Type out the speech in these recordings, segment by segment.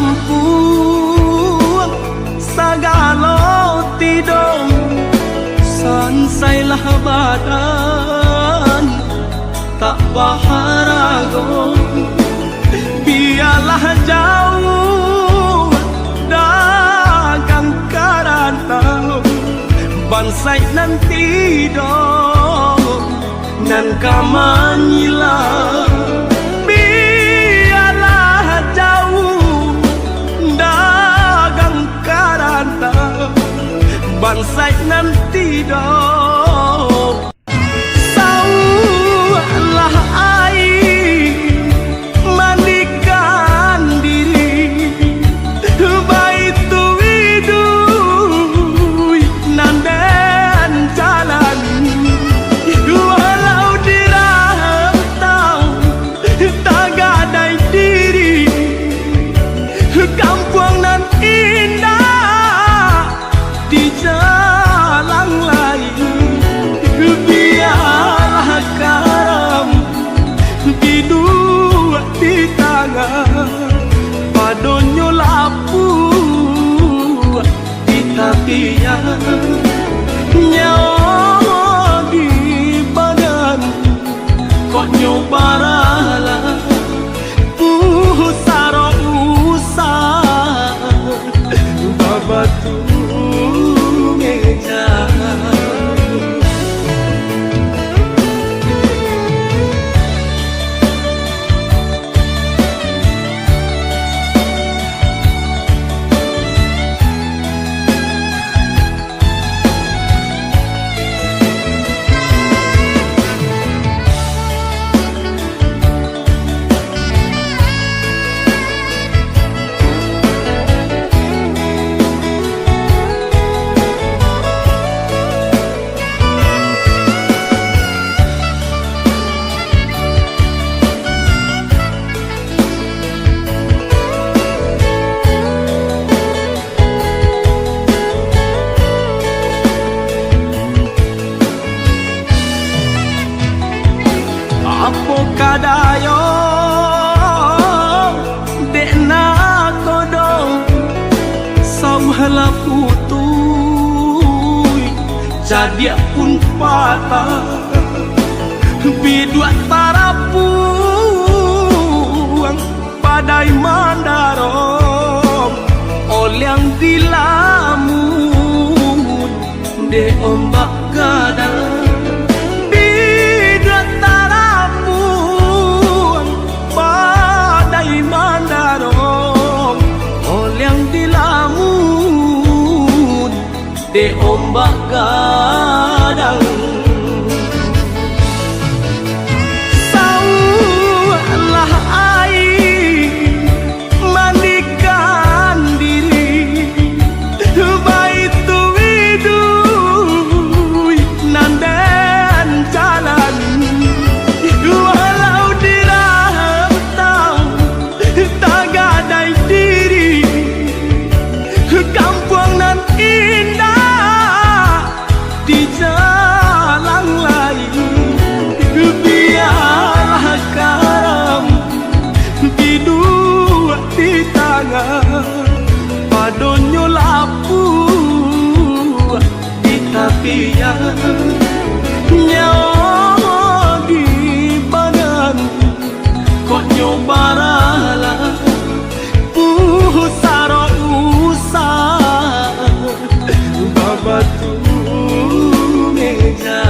Lampung sagala tidong sansailah badan tak baharago biarlah jauh dagang karantau bansai nanti dong nan kamanyila biarlah jauh dagang karantau bansai nanti dong saulah air mandikan diri baitu widui nanden jalan walau dirantau tak gadai diri kampung nan indah di jalan lain biarlah karam di dua di tangan padonyo lapu di tapian nyawa di badan kok nyobarala saro usah babatu meja kadayo dekna kodong sauhala putui jadi pun patah bidua tarapuang padai mandarong olyang dilamun de ombak gadang de ombak gadang saulah air mandikan diri baitu widui nanden jalan walau dirantau tak gadai diri kampung nan indah di jalan lain biarlah karam di dua di tangan padonyo lapu di tapian nyawa di badan kok nyobarala saro usah babatu meja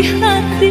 hati